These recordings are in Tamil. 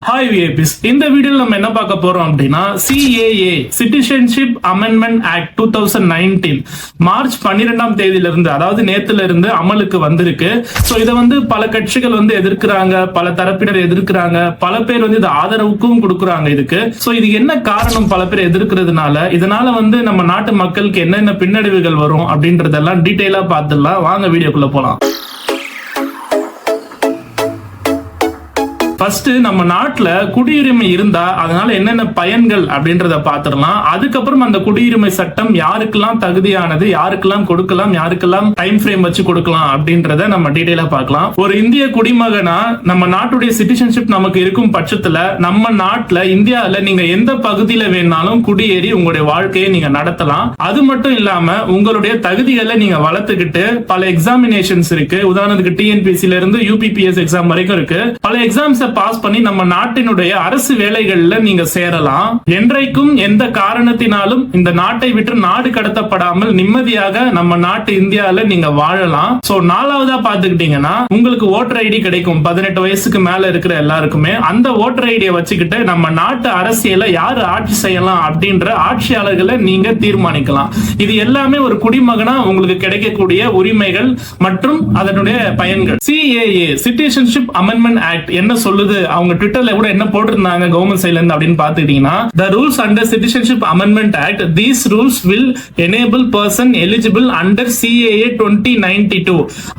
ஹாய் விஏபிஸ், இந்த வீடியோல நம்ம என்ன பார்க்க போறோம் அப்படின்னா CAA citizenship amendment act 2019 March 12ஆம் தேதியிலிருந்து, அதாவது நேத்துல இருந்து அமலுக்கு வந்திருக்கு. சோ இதை பல கட்சிகள் எதிர்க்கிறாங்க, பல தரப்பினர் எதிர்க்கிறாங்க, பல பேர் இது ஆதரவுக்கும் கொடுக்குறாங்க இதுக்கு. சோ இது என்ன காரணம் பல பேர் எதிர்க்கிறதுனால, இதனால நம்ம நாட்டு மக்களுக்கு என்னென்ன பின்னடைவுகள் வரும் அப்படின்றதெல்லாம் டீடைலா பார்த்துடலாம். வாங்க வீடியோக்குள்ள போலாம். ஃபர்ஸ்ட் நம்ம நாட்டுல குடியுரிமை இருந்தா அதனால என்னென்ன பயன்கள் அப்படின்றத பாத்துடலாம். அதுக்கப்புறம் அந்த குடியுரிமை சட்டம் யாருக்கெல்லாம் தகுதியானது, யாருக்கெல்லாம் கொடுக்கலாம், யாருக்கெல்லாம் டைம் ஃப்ரேம் வச்சு கொடுக்கலாம் அப்படின்றத நம்ம டீடைலா பார்க்கலாம். ஒரு இந்திய குடிமகனா நம்ம நாட்டுடைய சிட்டிசன்ஷிப் நமக்கு இருக்கும் பட்சத்துல நம்ம நாட்டுல இந்தியாவில நீங்க எந்த பகுதியில வேணாலும் குடியேறி உங்களுடைய வாழ்க்கையை நீங்க நடத்தலாம். அது மட்டும் இல்லாம உங்களுடைய தகுதிகளை நீங்க வளர்த்துக்கிட்டு பல எக்ஸாமினேஷன்ஸ் இருக்கு. உதாரணத்துக்கு டிஎன்பிசில இருந்து UPPS எக்ஸாம் வரைக்கும் இருக்கு. பல எக்ஸாம்ஸ் பாஸ் பண்ணி நம்ம நாட்டினுடைய அரசு வேலைகள்ல நீங்க சேரலாம். என்றைக்கும் எந்த காரணத்தினாலும் இந்த நாட்டை விட்டு நாடு கடத்தப்படாமல் நிம்மதியாக நம்ம நாட்டு இந்தியால நீங்க வாழலாம். சோ நாலாவதா பாத்துக்கிட்டீங்கன்னா உங்களுக்கு ஓட்டர் ஐடி கிடைக்கும். 18 வயசுக்கு மேல இருக்கிற எல்லாருக்குமே அந்த ஓட்டர் ஐடியை வச்சுக்கிட்டு நம்ம நாட்டு அரசியலை யாரு ஆட்சி செய்யலாம் அப்படின்ற ஆட்சியாளர்களை நீங்க தீர்மானிக்கலாம். இது எல்லாமே ஒரு குடிமகனா உங்களுக்கு கிடைக்கக்கூடிய உரிமைகள் மற்றும் அதனுடைய பயன்கள். CAA சிட்டிசன்ஷிப் அமெண்ட்மெண்ட் ஆக்ட் என்ன சொல்லுது, அவங்க ட்விட்டர்ல கூட என்ன போட்டிருந்தாங்க கவர்மெண்ட் சைடுல இருந்து அப்படின்னு பாத்துக்கிட்டீங்கன்னா, the rules under citizenship amendment act, these rules will enable person eligible under CAA 2092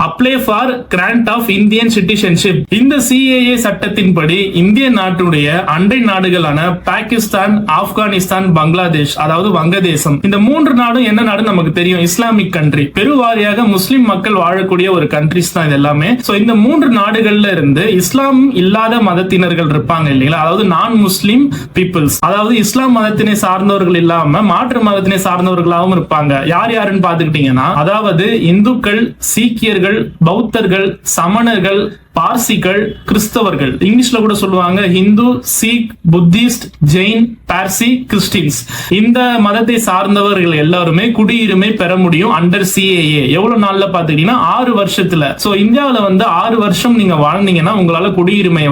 apply for grant of Indian citizenship. இந்த CAA சட்டத்தின்படி இந்திய நாட்டுடைய அண்டை நாடுகளான பாகிஸ்தான், ஆப்கானிஸ்தான், பங்களாதேஷ், அதாவது வங்கதேசம், இந்த மூன்று நாடும் என்ன நாடு நமக்கு தெரியும், இஸ்லாமிக் கண்ட்ரி, பெருவாரியாக முஸ்லிம் மக்கள் வாழக்கூடிய ஒரு கண்ட்ரிஸ் தான் இது எல்லாமே. சோ இந்த மூன்று நாடுகள்ல இருந்து இஸ்லாம் இல்லாத மதத்தினர்கள் இருப்பாங்க இல்லைங்களா, அதாவது நான் முஸ்லிம் பீப்புள்ஸ், அதாவது இஸ்லாம் மதத்தினை சார்ந்தவர்கள் இல்லாம மாற்று மதத்தினை சார்ந்தவர்களாகவும் இருப்பாங்க. யார் யாருன்னு பாத்துக்கிட்டீங்கன்னா, அதாவது இந்துக்கள், சீக்கியர்கள், பௌத்தர்கள், சமணர்கள், பார்சிகள், கிறிஸ்தவர்கள், இங்கிலீஷ்ல கூட சொல்லுவாங்க ஹிந்து, சீக், புத்திஸ்ட், ஜெயின், பார்சி, கிறிஸ்டின்ஸ். இந்த மதத்தை சார்ந்தவர்கள் எல்லாருமே குடியுரிமை பெற முடியும் அண்டர் CAA. எவ்வளவு நாள்ல பாத்துக்கிட்டீங்கன்னா 6 வருஷத்துல. சோ இந்தியாவில 6 வருஷம் நீங்க வாழ்ந்தீங்கன்னா உங்களால குடியுரிமை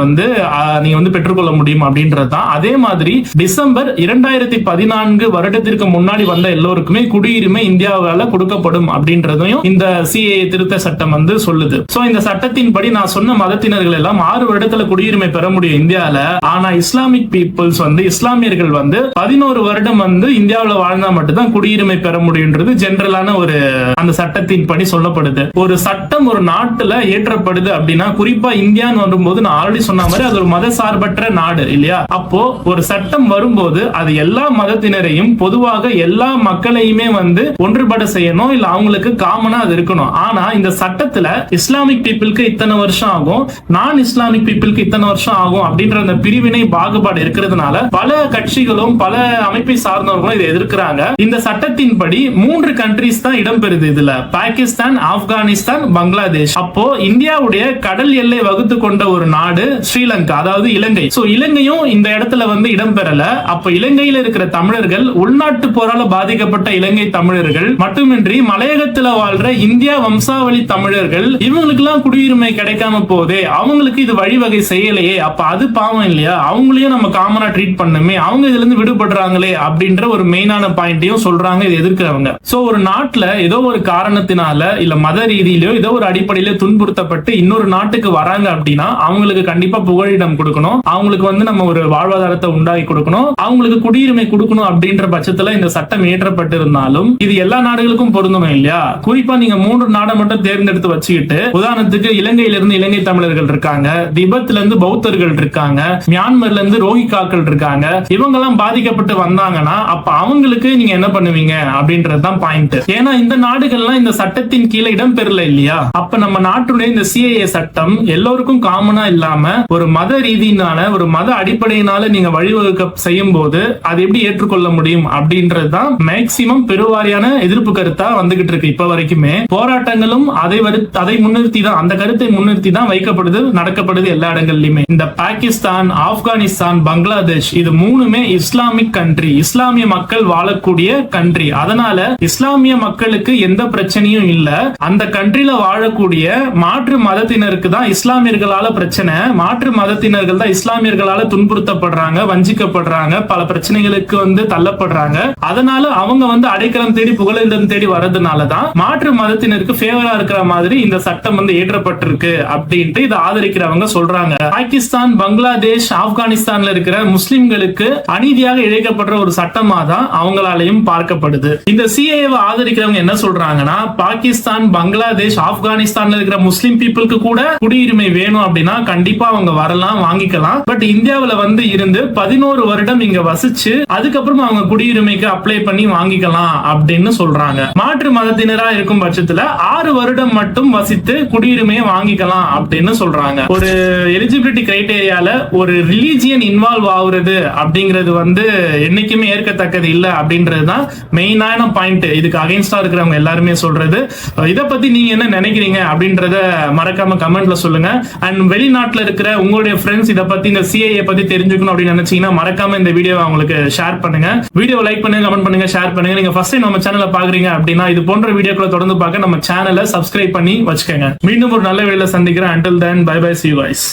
நீங்க பெற்றுக்கொள்ள முடியும் அப்படின்றது தான். அதே மாதிரி டிசம்பர் 2014 வருடத்திற்கு முன்னாடி வந்த எல்லோருக்குமே குடியுரிமை இந்தியாவால கொடுக்கப்படும் அப்படின்றதையும் இந்த CAA திருத்த சட்டம் சொல்லுது. சோ இந்த சட்டத்தின்படி நான் சொன்ன மதத்தினர்கள் எல்லாம் 6 வருடத்துல குடியுரிமை பெற முடியும் இந்தியால. ஆனா இஸ்லாமிக் பீப்புள்ஸ் இஸ்லாமியர்கள் 11 வருடம் இந்தியாவுல வாழ்ந்தா மட்டும்தான் குடியுரிமை பெற முடியும்ன்றது ஜெனரலான ஒரு அந்த சட்டத்தின் படி சொல்லப்படுது. ஒரு சட்டம் ஒரு நாட்டுல ஏற்றப்படுது அப்படின்னா, குறிப்பா இந்தியான்னு வரும்போது நான் ஆல்ரெடி சொன்ன மாதிரி அது ஒரு மத சார்பற்ற நாடு இல்லையா. அப்போ ஒரு சட்டம் வரும்போது அது எல்லா மதத்தினரையும் பொதுவாக எல்லா மக்களையுமே ஒன்றுபட செய்யணும், இல்ல அவங்களுக்கு காமனா அது இருக்கணும். ஆனா இந்த சட்டத்துல இஸ்லாமிக் பீப்புளுக்கு இத்தனை வருஷம் ஆகும், நான் இஸ்லாமிக் பீப்புளுக்கு இத்தனை வருஷம் ஆகும் அப்படின்ற அந்த பிரிவினை பாகுபாடு இருக்கிறதுனால பல கட்சிகளும் பல அமைப்பை சார்ந்தவர்களும் இதை எதிர்க்கிறாங்க. இந்த சட்டத்தின்படி 3 கண்ட்ரிஸ் தான் இடம்பெறுது இதுல, பாகிஸ்தான், ஆப்கானிஸ்தான், பங்களாதேஷ். அப்போ இந்தியாவுடைய கடல் எல்லை வகுத்து கொண்ட ஒரு நாடு ஸ்ரீலங்கா, அதாவது இலங்கை. சோ இலங்கையும் இந்த இடத்துல இடம்பெறல. அப்ப இலங்கையில இருக்கிற தமிழர்கள், உள்நாட்டு போரால பாதிக்கப்பட்ட இலங்கை தமிழர்கள் மட்டுமின்றி மலையகத்துல வாழ்ற இந்தியா வம்சாவளி தமிழர்கள், இவங்களுக்கு எல்லாம் குடியுரிமை கிடைக்காம போதே, அவங்களுக்கு இது வழிவகை செய்யலையே, அப்ப அது பாவம் இல்லையா, அவங்களையும் நம்ம காமனா ட்ரீட் பண்ணுமே, அவங்க இதுல இருந்து விடுபடுறாங்களே அப்படின்ற ஒரு மெயினான பாயிண்டையும் சொல்றாங்க இது எதிர்க்கிறவங்க. சோ ஒரு நாட்டுல ஏதோ ஒரு காரணத்தினால இல்ல மத ரீதியிலயோ ஏதோ ஒரு அடிப்படையில துன்புறுத்தப்பட்டு இன்னொரு நாட்டுக்கு வராங்க அப்படின்னா அவங்களுக்கு கண்டிப்பா புகலிடம் கொடுக்கணும், அவங்களுக்கு நம்ம ஒரு வாழ்வாதாரத்தை உண்டாக்கி கொடுக்கணும், அவங்களுக்கு குடியுரிமை கொடுக்கணும் அப்படின்ற பட்சத்துல இந்த சட்டம் இயற்றப்பட்டிருந்தாலும் இது எல்லா நாடுகளுக்கும் பொருந்தணும் இல்லையா. குறிப்பா நீங்க 3 நாடை மட்டும் தேர்ந்தெடுத்து வச்சுக்கிட்டு, உதாரணத்துக்கு இலங்கையில இருந்து இலங்கை தமிழர்கள் இருக்காங்க, திபெத்ல இருந்து பௌத்தர்கள் இருக்காங்க, மியான்மர்ல இருந்து ரோஹிங்காக்கள் இருக்காங்க, இவங்க எல்லாம் பாதிக்கப்பட்டு வந்தாங்கன்னா அப்ப அவங்களுக்கு நீங்க என்ன பண்ணுவீங்க அப்படின்றதுதான் பாயிண்ட். ஏன்னா இந்த நாடுகள்லாம் இந்த சட்டத்தின் கீழே இடம்பெறல இல்லையா. அப்ப நம்ம நாட்டுடைய இந்த CAA சட்டம் எல்லோருக்கும் காமனா இல்லாம ஒரு மத ரீதியினால ஒரு மத அடிப்படையினால நீங்க வழிவகுக்க செய்யும் போது அது எப்படி ஏற்றுக்கொள்ள முடியும் அப்படின்றதுதான் மேக்சிமம் பெருவாரியான எதிர்ப்பு கருத்தா வந்துகிட்டு இருக்கு. இப்ப வரைக்குமே போராட்டங்களும் அதை முன்னிறுத்தி தான், அந்த கருத்தை முன்னிறுத்தி தான் தான் வைக்கப்படுது, நடக்கப்படுது எல்லா இடங்கள்லயுமே. இந்த பாகிஸ்தான், ஆப்கானிஸ்தான், பங்களாதேஷ் இது மூணுமே இஸ்லாமிக் கண்ட்ரி, இஸ்லாமிய மக்கள் வாழக்கூடிய கண்ட்ரி. அதனால இஸ்லாமிய மக்களுக்கு எந்த பிரச்சனையும் இல்ல. அந்த கண்ட்ரில வாழக்கூடிய மாற்று மதத்தினருக்கு தான் இஸ்லாமியர்களால பிரச்சனை. மாற்று மதத்தினர்கள் தான் இஸ்லாமியர்களால துன்புறுத்தப்படுறாங்க, வஞ்சிக்கப்படுறாங்க, பல பிரச்சனைகளுக்கு தள்ளப்படுறாங்க. அதனால அவங்க அடைக்கலம் தேடி புகலிடம் தேடி வர்றதுனாலதான் மாற்று மதத்தினருக்கு ஃபேவரா இருக்கிற மாதிரி இந்த சட்டம் ஏற்றப்பட்டிருக்கு அப்படின்ட்டு இதை ஆதரிக்கிறவங்க சொல்றாங்க. பாகிஸ்தான், பங்களாதேஷ், ஆப்கானிஸ்தான்ல இருக்கிற முஸ்லிம்களுக்கு அநீதியாக இழைக்கப்படுற ஒரு சட்டமா தான் அவங்களாலையும் பார்க்கப்படுது. இந்த சிஏஏவை ஆதரிக்கிறவங்க என்ன சொல்றாங்கன்னா, பாகிஸ்தான், பங்களாதேஷ், ஆப்கானிஸ்தான்ல இருக்கிற முஸ்லிம் பீப்புளுக்கு கூட குடியுரிமை வேணும் அப்படின்னா கண்டிப்பா அவங்க வரலாம், வாங்கிக்கலாம். பட் இந்தியாவில இருந்து 11 வருடம் இங்க வசிச்சு அதுக்கப்புறம் அவங்க குடியுரிமைக்கு அப்ளை பண்ணி வாங்கிக்கலாம் அப்படின்னு சொல்றாங்க. மாற்று மதத்தினரா இருக்கும் பட்சத்துல 6 வருடம் மட்டும் வசித்து குடியுரிமையை வாங்கிக்கலாம் அப்படின்னு சொல்றாங்க. ஒரு எலிஜிபிலிட்டி கிரைட்டீரியால ஒரு ரிலீஜியன் இன்வால்வ் ஆகுறது அப்படிங்கிறது என்னைக்குமே ஏற்கத்தக்கது இல்ல அப்படின்றதுதான் மெயினான பாயிண்ட். இதுக்கு அகைன்ஸ்டா இருக்கிறவங்க எல்லாருமே சொல்றது. இத பத்தி நீங்க என்ன நினைக்கிறீங்க அப்படின்றத மறக்காம கமெண்ட்ல சொல்லுங்க. அண்ட் வெளிநாட்டுல இருக்கிற உங்களுடைய ஃப்ரெண்ட்ஸ் இத பத்தி, இந்த சிஏஏ பத்தி தெரிஞ்சுக்கணும் அப்படின்னு நினைச்சீங்கன்னா மறக்காம இந்த வீடியோ அவங்களுக்கு ஷேர் பண்ணுங்க. வீடியோ லைக் பண்ணுங்க, கமெண்ட் பண்ணுங்க, ஷேர் பண்ணுங்க. நீங்க ஃபர்ஸ்ட் டைம் நம்ம சேனலை பாக்குறீங்க அப்படின்னா இது போன்ற வீடியோக்களை தொடர்ந்து பார்க்க நம்ம சேனலை சப்ஸ்கிரைப் பண்ணி வச்சுக்கோங்க. மீண்டும் ஒரு நல்ல வீடியோல சந்திக்கிறேன். Until then, bye bye, see you guys.